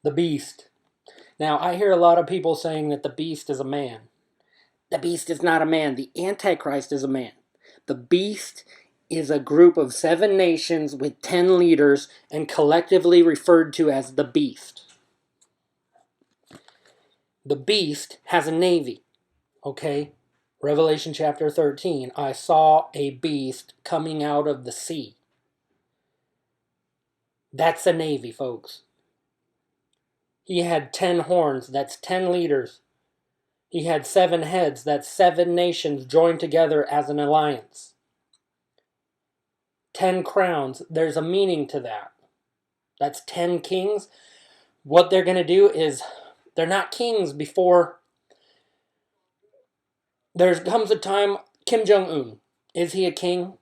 The beast. Now, I hear a lot of people saying that the beast is a man. The beast is not a man. The Antichrist is a man. The beast is a group of 7 nations with 10 leaders and collectively referred to as the beast. The beast has a navy, okay? Revelation chapter 13, I saw a beast coming out of the sea. That's a navy, folks. He had 10 horns, that's 10 leaders. He had 7 heads, that's 7 nations joined together as an alliance. 10 crowns, there's a meaning to that. That's 10 kings. What they're going to do is, they're not kings before. There comes a time, Kim Jong-un, is he a king?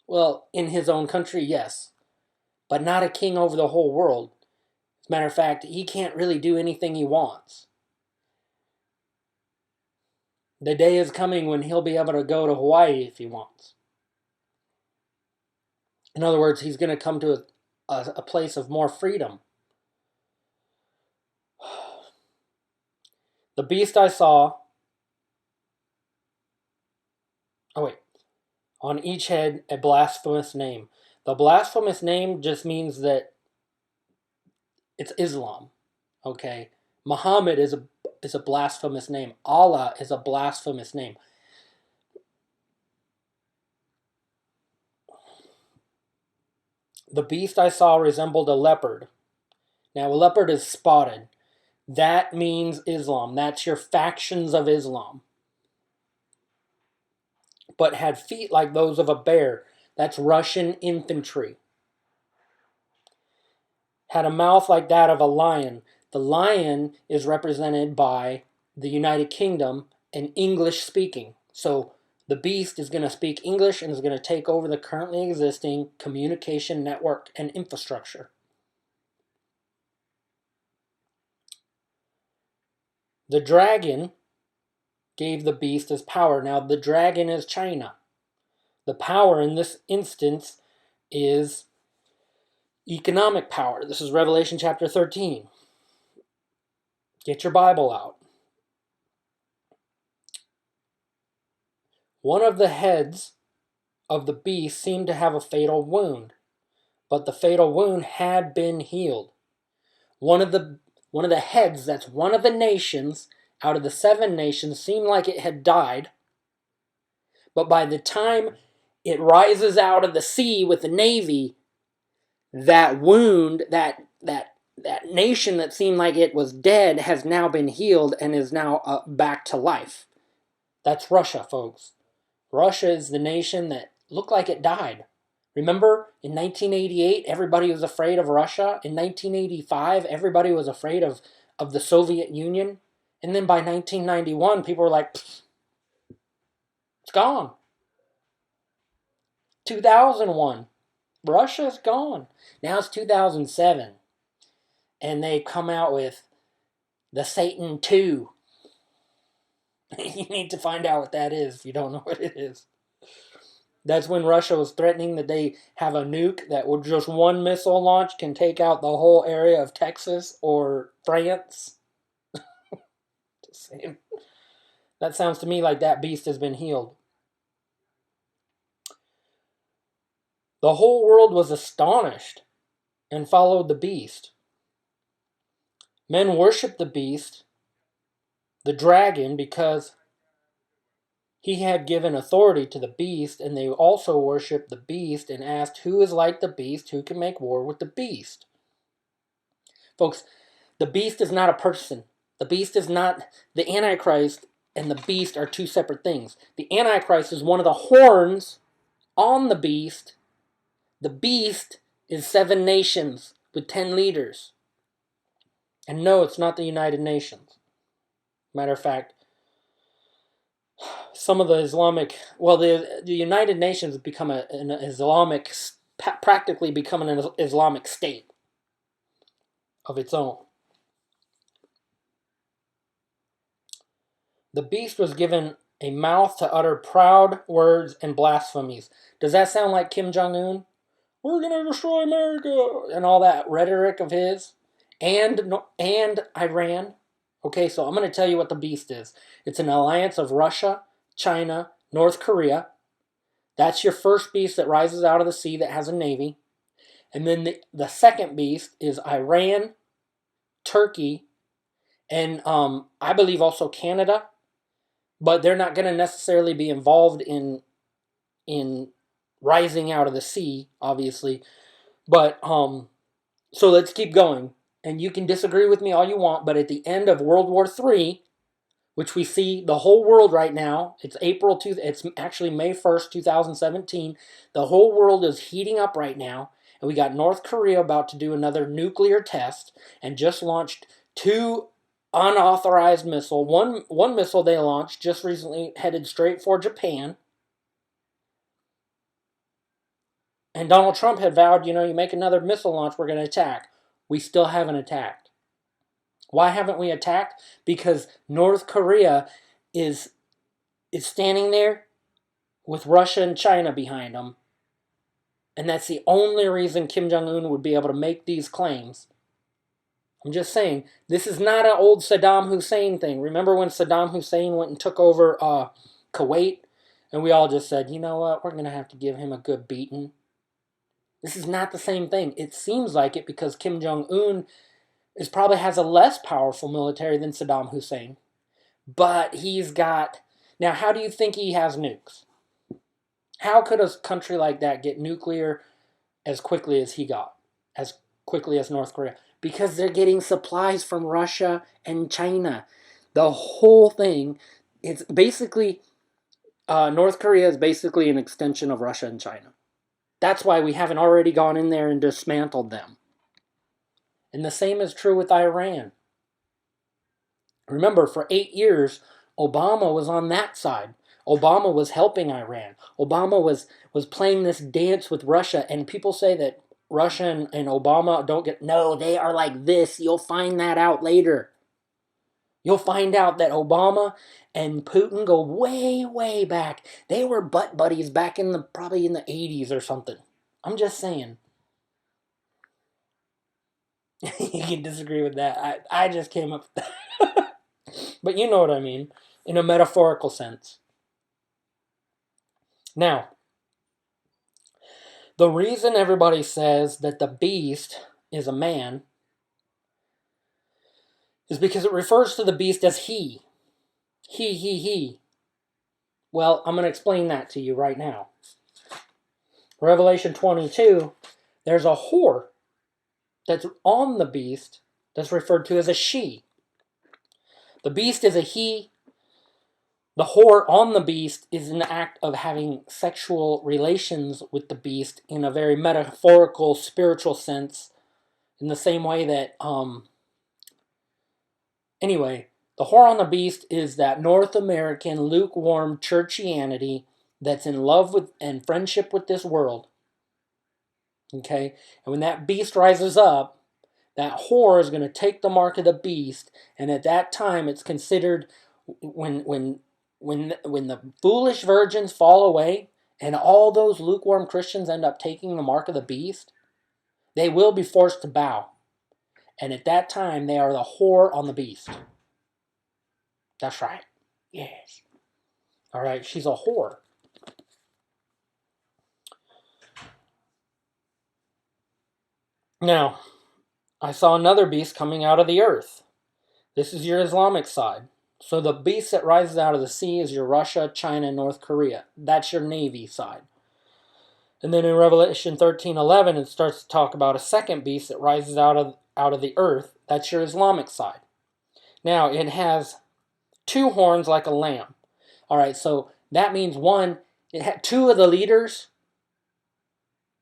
Well, in his own country, yes. But not a king over the whole world. As a matter of fact, he can't really do anything he wants. The day is coming when he'll be able to go to Hawaii if he wants. In other words, he's going to come to a place of more freedom. The beast I saw... Oh, wait. On each head, a blasphemous name. The blasphemous name just means that it's Islam. Okay? Muhammad is a blasphemous name. Allah is a blasphemous name. The beast I saw resembled a leopard. Now, a leopard is spotted. That means Islam. That's your factions of Islam. But had feet like those of a bear. That's Russian infantry. Had a mouth like that of a lion. The lion is represented by the United Kingdom and English speaking. So the beast is going to speak English and is going to take over the currently existing communication network and infrastructure. The dragon gave the beast his power. Now, the dragon is China. The power in this instance is economic power. This is Revelation chapter 13. Get your Bible out. One of the heads of the beast seemed to have a fatal wound, but the fatal wound had been healed. One of the heads, that's one of the nations, out of the 7 nations, seemed like it had died, but by the time it rises out of the sea with the navy, that wound, that nation that seemed like it was dead has now been healed and is now back to life. That's Russia, folks. Russia is the nation that looked like it died. Remember, in 1988, everybody was afraid of Russia. In 1985, everybody was afraid of the Soviet Union. And then by 1991, people were like, it's gone. 2001, Russia's gone. Now it's 2007. And they come out with the Satan 2. You need to find out what that is if you don't know what it is. That's when Russia was threatening that they have a nuke that with just one missile launch can take out the whole area of Texas or France. Just saying. That sounds to me like that beast has been healed. The whole world was astonished and followed the beast. Men worshiped the beast, the dragon, because he had given authority to the beast, and they also worshiped the beast and asked, who is like the beast, who can make war with the beast? Folks, the beast is not a person. The beast is not, the Antichrist and the beast are 2 separate things. The Antichrist is one of the horns on the beast. The beast is 7 nations with 10 leaders. And no, it's not the United Nations. Matter of fact, some of the Islamic, well, the United Nations have become an Islamic, practically become an Islamic state of its own. The beast was given a mouth to utter proud words and blasphemies. Does that sound like Kim Jong-un? We're going to destroy America and all that rhetoric of his. and Iran. Okay, so I'm going to tell you what the beast is. It's an alliance of Russia, China, North Korea. That's your first beast that rises out of the sea that has a navy. And then the second beast is Iran, Turkey, and I believe also Canada. But they're not going to necessarily be involved in rising out of the sea, obviously. But so let's keep going. And you can disagree with me all you want, but at the end of World War III, which we see the whole world right now, it's it's actually May 1st, 2017. The whole world is heating up right now. And we got North Korea about to do another nuclear test and just launched two unauthorized missiles. One missile they launched just recently headed straight for Japan. And Donald Trump had vowed, you make another missile launch, we're going to attack. We still haven't attacked. Why haven't we attacked? Because North Korea is standing there with Russia and China behind them. And that's the only reason Kim Jong-un would be able to make these claims. I'm just saying, this is not an old Saddam Hussein thing. Remember when Saddam Hussein went and took over Kuwait? And we all just said, you know what, we're going to have to give him a good beating. This is not the same thing. It seems like it because Kim Jong-un probably has a less powerful military than Saddam Hussein. But he's got... Now, how do you think he has nukes? How could a country like that get nuclear as quickly as he got? As quickly as North Korea? Because they're getting supplies from Russia and China. The whole thing, it's basically... North Korea is basically an extension of Russia and China. That's why we haven't already gone in there and dismantled them. And the same is true with Iran. Remember, for 8 years, Obama was on that side. Obama was helping Iran. Obama was playing this dance with Russia. And people say that Russia and Obama don't get... No, they are like this. You'll find that out later. You'll find out that Obama and Putin go way, way back. They were butt buddies back probably in the 80s or something. I'm just saying. You can disagree with that. I just came up with that. But you know what I mean, in a metaphorical sense. Now, the reason everybody says that the beast is a man is because it refers to the beast as he. He. Well, I'm going to explain that to you right now. Revelation 22, there's a whore that's on the beast that's referred to as a she. The beast is a he. The whore on the beast is in the act of having sexual relations with the beast in a very metaphorical, spiritual sense, in the same way that, anyway, the whore on the beast is that North American lukewarm churchianity that's in love with and friendship with this world. Okay? And when that beast rises up, that whore is going to take the mark of the beast, and at that time it's considered when the foolish virgins fall away and all those lukewarm Christians end up taking the mark of the beast, they will be forced to bow. And at that time, they are the whore on the beast. That's right. Yes. All right, she's a whore. Now, I saw another beast coming out of the earth. This is your Islamic side. So the beast that rises out of the sea is your Russia, China, and North Korea. That's your Navy side. And then in Revelation 13:11, it starts to talk about a second beast that rises out of the earth. That's your Islamic side. Now, it has 2 horns like a lamb. All right, so that means it had 2 of the leaders.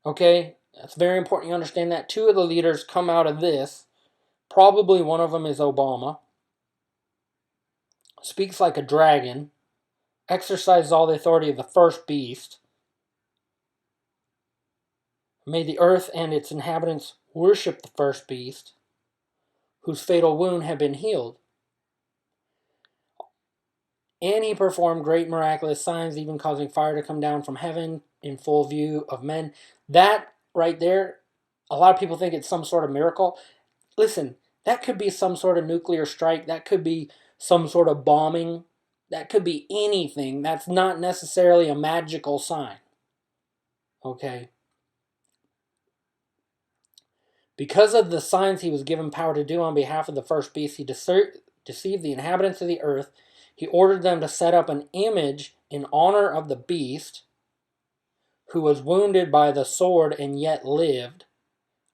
Okay, that's very important you understand that. 2 of the leaders come out of this. Probably one of them is Obama. Speaks like a dragon. Exercises all the authority of the first beast. May the earth and its inhabitants worship the first beast, whose fatal wound had been healed. And he performed great miraculous signs, even causing fire to come down from heaven in full view of men. That right there, a lot of people think it's some sort of miracle. Listen, That could be some sort of nuclear strike. That could be some sort of bombing. That could be anything. That's not necessarily a magical sign. Okay? Because of the signs he was given power to do on behalf of the first beast, he deceived the inhabitants of the earth. He ordered them to set up an image in honor of the beast who was wounded by the sword and yet lived.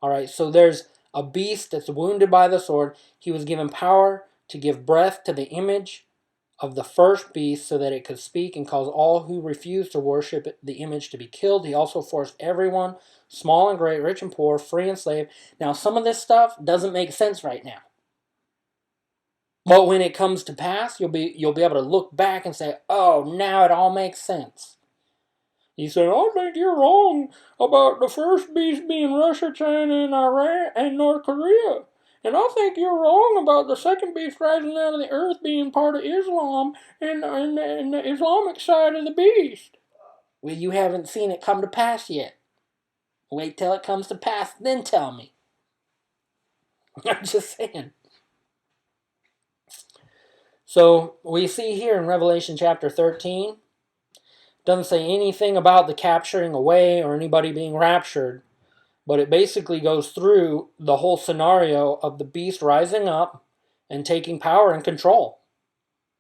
All right, so there's a beast that's wounded by the sword. He was given power to give breath to the image of the first beast so that it could speak and cause all who refused to worship the image to be killed. He also forced everyone, small and great, rich and poor, free and slave. Now, some of this stuff doesn't make sense right now. But when it comes to pass, you'll be able to look back and say, oh, now it all makes sense. He said, I think you're wrong about the first beast being Russia, China, and Iran, and North Korea. And I think you're wrong about the second beast rising out of the earth being part of Islam and the Islamic side of the beast. Well, you haven't seen it come to pass yet. Wait till it comes to pass, then tell me. I'm just saying. So we see here in Revelation chapter 13, doesn't say anything about the capturing away or anybody being raptured, but it basically goes through the whole scenario of the beast rising up and taking power and control.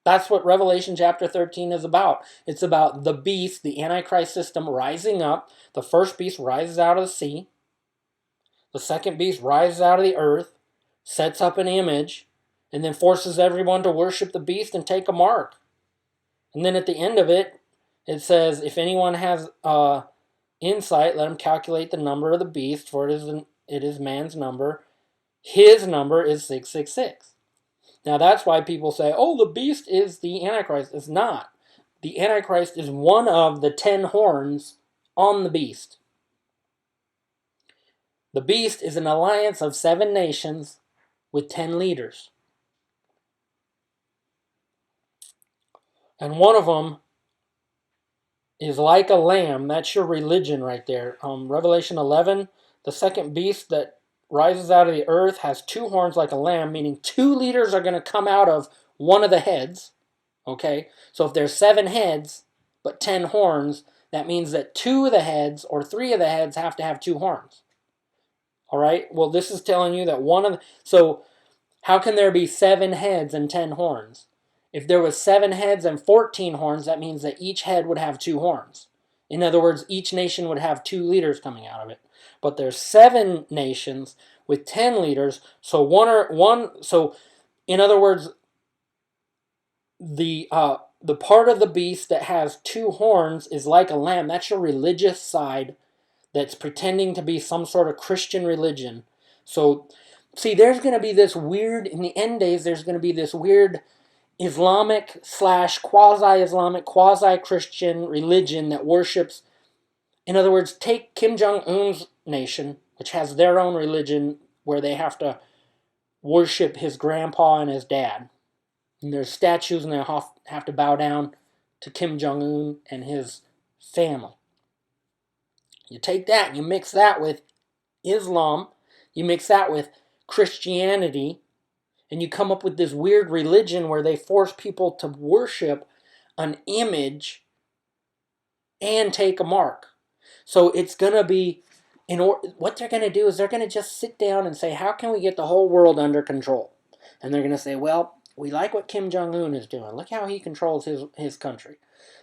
That's what Revelation chapter 13 is about. It's about the beast, the Antichrist system, rising up. The first beast rises out of the sea. The second beast rises out of the earth, sets up an image, and then forces everyone to worship the beast and take a mark. And then at the end of it, it says, if anyone has insight, let him calculate the number of the beast, for it is man's number. His number is 666. Now that's why people say, oh, the beast is the Antichrist. It's not. The Antichrist is one of the 10 horns on the beast. The beast is an alliance of 7 nations with 10 leaders. And one of them is like a lamb. That's your religion right there. Revelation 11, the second beast that rises out of the earth has 2 horns like a lamb, meaning 2 leaders are going to come out of one of the heads. Okay? So if there's 7 heads, but 10 horns, that means that 2 of the heads or 3 of the heads have to have 2 horns. All right? Well, this is telling you that so how can there be 7 heads and 10 horns? If there was 7 heads and 14 horns, that means that each head would have 2 horns. In other words, each nation would have 2 leaders coming out of it. But there's 7 nations with 10 leaders. So So in other words, the part of the beast that has 2 horns is like a lamb. That's your religious side that's pretending to be some sort of Christian religion. So, see, there's going to be this weird, in the end days, there's going to be this weird Islamic / quasi-Islamic, quasi-Christian religion that worships. In other words, take Kim Jong-un's nation, which has their own religion where they have to worship his grandpa and his dad. And there's statues and they have to bow down to Kim Jong-un and his family. You take that and you mix that with Islam, you mix that with Christianity, and you come up with this weird religion where they force people to worship an image and take a mark. So it's going to be, what they're going to do is they're going to just sit down and say, how can we get the whole world under control? And they're going to say, well, we like what Kim Jong-un is doing. Look how he controls his country.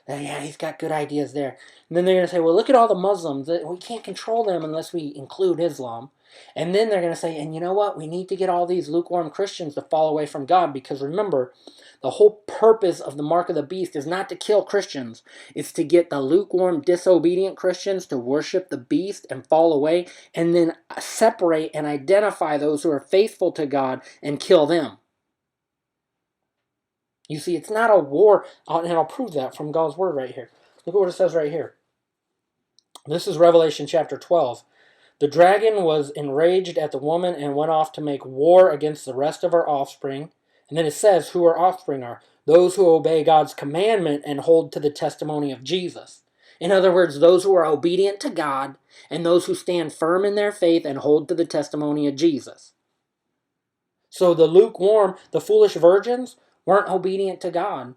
Yeah, he's got good ideas there. And then they're going to say, well, look at all the Muslims. We can't control them unless we include Islam. And then they're going to say, and you know what? We need to get all these lukewarm Christians to fall away from God, because remember, the whole purpose of the mark of the beast is not to kill Christians. It's to get the lukewarm, disobedient Christians to worship the beast and fall away, and then separate and identify those who are faithful to God and kill them. You see, it's not a war, and I'll prove that from God's word right here. Look at what it says right here. This is Revelation chapter 12. The dragon was enraged at the woman and went off to make war against the rest of her offspring. And then it says who her offspring are. Those who obey God's commandment and hold to the testimony of Jesus. In other words, those who are obedient to God and those who stand firm in their faith and hold to the testimony of Jesus. So the lukewarm, the foolish virgins weren't obedient to God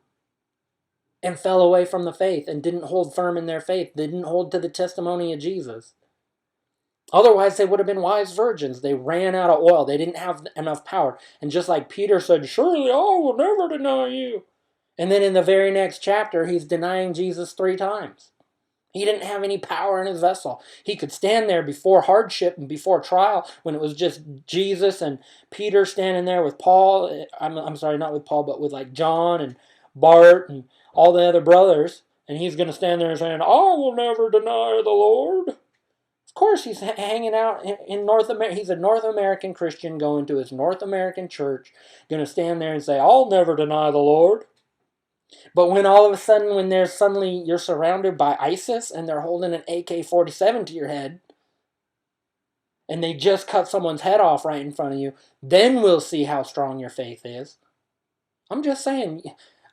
and fell away from the faith and didn't hold firm in their faith. They didn't hold to the testimony of Jesus. Otherwise, they would have been wise virgins. They ran out of oil. They didn't have enough power. And just like Peter said, surely I will never deny you. And then in the very next chapter, he's denying Jesus 3 times. He didn't have any power in his vessel. He could stand there before hardship and before trial when it was just Jesus and Peter standing there with Paul. I'm sorry, not with Paul, but with like John and Bart and all the other brothers. And he's going to stand there and saying, I will never deny the Lord. Of course, he's hanging out in North America. He's a North American Christian going to his North American church, going to stand there and say, I'll never deny the Lord. But when all of a sudden, when there's suddenly you're surrounded by ISIS and they're holding an AK-47 to your head, and they just cut someone's head off right in front of you, then we'll see how strong your faith is. I'm just saying,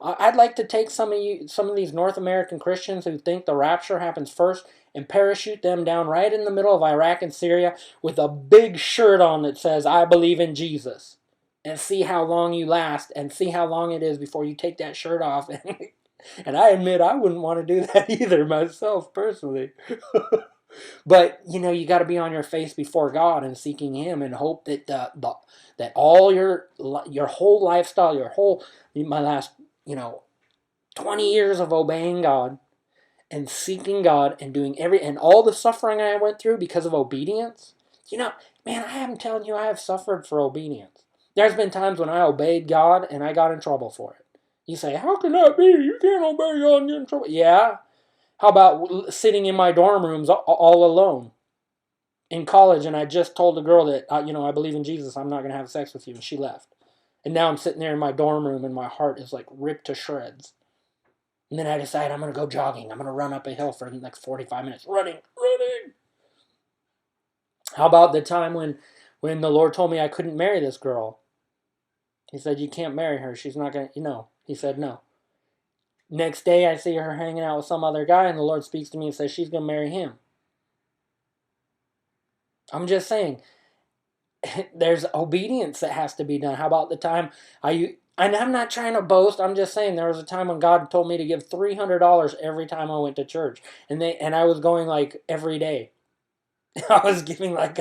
I'd like to take some of these North American Christians who think the rapture happens first and parachute them down right in the middle of Iraq and Syria with a big shirt on that says, I believe in Jesus. And see how long you last and see how long it is before you take that shirt off. And I admit I wouldn't want to do that either myself personally. But, you got to be on your face before God and seeking Him and hope that that all your whole lifestyle, my last, 20 years of obeying God and seeking God and doing and all the suffering I went through because of obedience. Man, I am telling you, I have suffered for obedience. There's been times when I obeyed God and I got in trouble for it. You say, how can that be? You can't obey God and get in trouble. Yeah. How about sitting in my dorm rooms all alone in college, and I just told the girl that, I believe in Jesus, I'm not going to have sex with you, and she left. And now I'm sitting there in my dorm room and my heart is like ripped to shreds. And then I decide I'm going to go jogging. I'm going to run up a hill for the next 45 minutes. Running. How about the time when the Lord told me I couldn't marry this girl? He said, you can't marry her. She's not going to, He said, no. Next day, I see her hanging out with some other guy, and the Lord speaks to me and says she's going to marry him. I'm just saying, there's obedience that has to be done. How about the time and I'm not trying to boast. I'm just saying there was a time when God told me to give $300 every time I went to church, and I was going like every day. I was giving like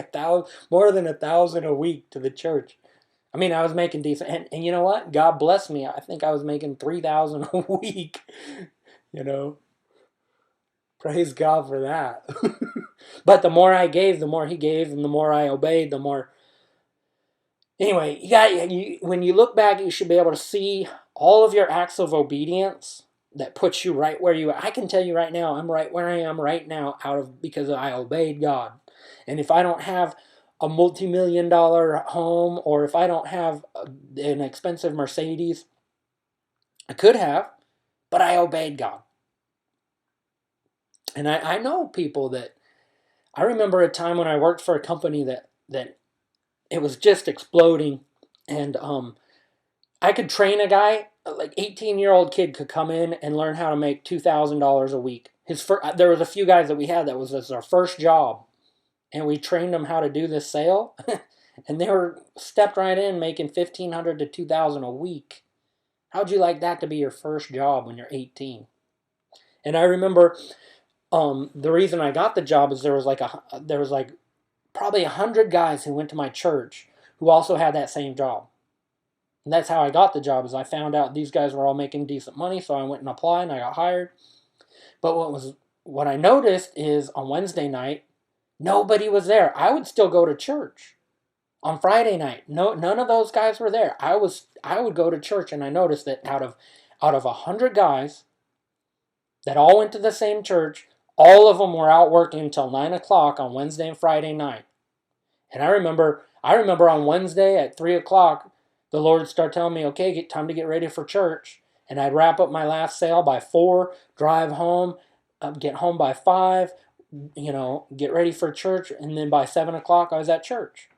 more than 1,000 a week to the church. I mean, I was making decent, and you know what? God bless me. I think I was making 3,000 a week. Praise God for that. But the more I gave, the more He gave, and the more I obeyed, the more. Anyway, when you look back, you should be able to see all of your acts of obedience that puts you right where you are. I can tell you right now, I'm right where I am right now because I obeyed God. And if I don't have a multi-million-dollar home, or if I don't have an expensive Mercedes, I could have, but I obeyed God. And I know people that, I remember a time when I worked for a company that it was just exploding, and I could train a guy, like 18-year-old kid could come in and learn how to make $2,000 a week. There was a few guys that we had that was our first job, and we trained them how to do this sale, and they were stepped right in making $1,500 to $2,000 a week. How'd you like that to be your first job when you're 18? And I remember the reason I got the job is there was probably 100 guys who went to my church who also had that same job. And that's how I got the job, is I found out these guys were all making decent money, so I went and applied and I got hired. But what I noticed is on Wednesday night, nobody was there. I would still go to church. On Friday night, none of those guys were there. I would go to church, and I noticed that out of 100 guys that all went to the same church, all of them were out working until 9 o'clock on Wednesday and Friday night. And I remember on Wednesday at 3 o'clock, the Lord would start telling me, okay, time to get ready for church. And I'd wrap up my last sale by 4, drive home, get home by 5, get ready for church. And then by 7 o'clock, I was at church.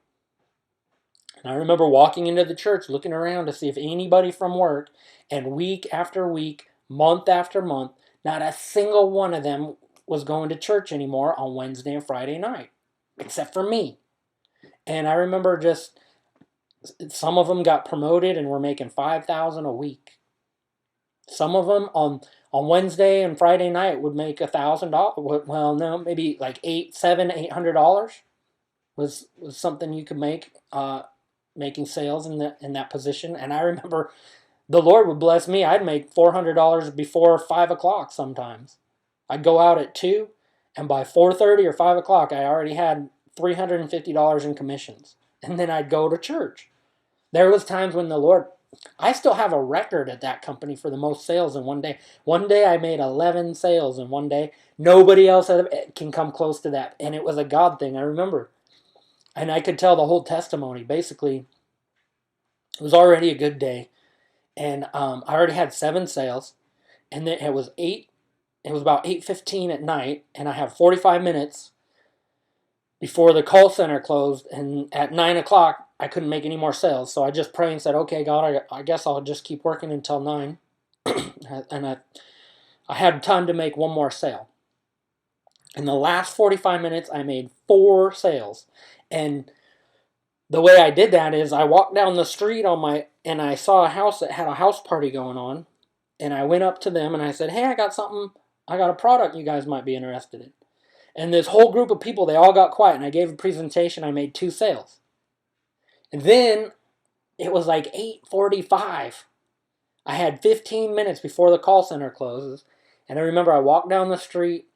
And I remember walking into the church, looking around to see if anybody from work, and week after week, month after month, not a single one of them was going to church anymore on Wednesday and Friday night, except for me. And I remember just Some of them got promoted and were making $5,000 a week. Some of them on Wednesday and Friday night would make $1,000. Well, no, maybe like $800 was something you could make making sales in that position. And I remember the Lord would bless me. I'd make $400 before 5 o'clock sometimes. I'd go out at 2, and by 4:30 or 5 o'clock, I already had $350 in commissions. And then I'd go to church. There was times when the Lord, I still have a record at that company for the most sales in one day. One day I made 11 sales in one day. Nobody else can come close to that. And it was a God thing, I remember. And I could tell the whole testimony. Basically, it was already a good day. And I already had 7 sales. And then it was about 8:15 at night. And I have 45 minutes before the call center closed. And at 9 o'clock, I couldn't make any more sales. So I just prayed and said, okay, God, I guess I'll just keep working until 9. And I had time to make one more sale. In the last 45 minutes, I made 4 sales. And the way I did that is I walked down the street and I saw a house that had a house party going on. And I went up to them and I said, hey, I got a product you guys might be interested in. And this whole group of people, they all got quiet. And I gave a presentation. I made 2 sales. And then it was like 8:45. I had 15 minutes before the call center closes. And I remember I walked down the street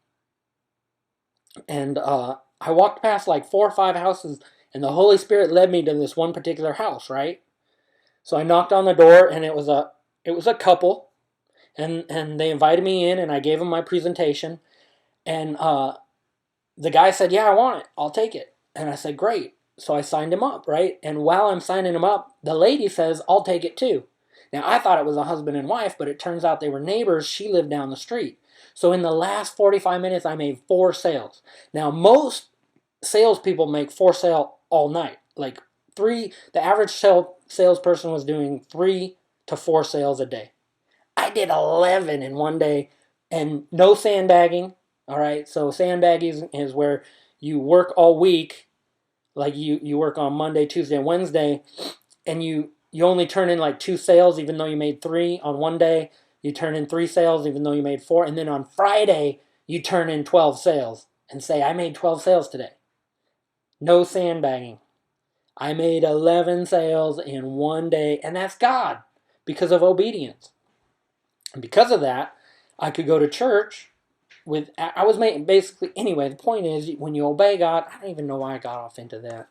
and I walked past like 4 or 5 houses, and the Holy Spirit led me to this one particular house, right? So I knocked on the door, and it was a couple, and they invited me in, and I gave them my presentation, and the guy said, yeah, I want it. I'll take it. And I said, great. So I signed him up, right? And while I'm signing him up, the lady says, I'll take it too. Now, I thought it was a husband and wife, but it turns out they were neighbors. She lived down the street. So in the last 45 minutes, I made 4 sales. Now, most salespeople make 4 sales all night. Like 3, the average salesperson was doing 3 to 4 sales a day. I did 11 in one day, and no sandbagging. All right, so sandbagging is where you work all week, like you work on Monday, Tuesday, and Wednesday, and you only turn in like 2 sales even though you made 3 on one day. You turn in 3 sales even though you made 4, and then on Friday you turn in 12 sales and say, I made 12 sales today. No sandbagging. I made 11 sales in one day, and that's God because of obedience. And because of that, I could go to church I was making, basically, anyway, the point is, when you obey God, I don't even know why I got off into that.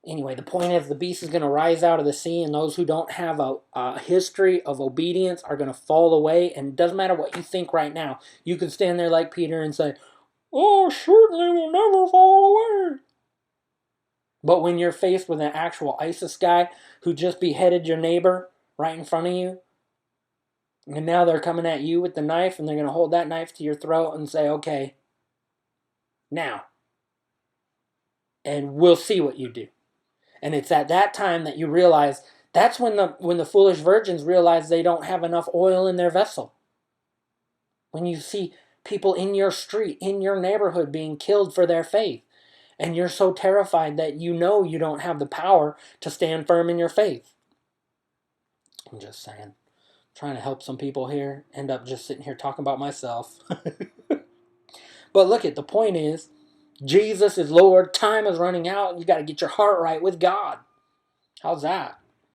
Anyway, the point is, the beast is going to rise out of the sea, and those who don't have a history of obedience are going to fall away, and it doesn't matter what you think right now. You can stand there like Peter and say, oh, certainly will never fall away. But when you're faced with an actual ISIS guy who just beheaded your neighbor right in front of you, and now they're coming at you with the knife, and they're going to hold that knife to your throat and say, okay, now. And we'll see what you do. And it's at that time that you realize, that's when the foolish virgins realize they don't have enough oil in their vessel. When you see people in your street, in your neighborhood being killed for their faith, and you're so terrified that you know you don't have the power to stand firm in your faith. I'm just saying. Trying to help some people here, end up just sitting here talking about myself. But look at, the point is, Jesus is Lord, time is running out, you got to get your heart right with God. How's that?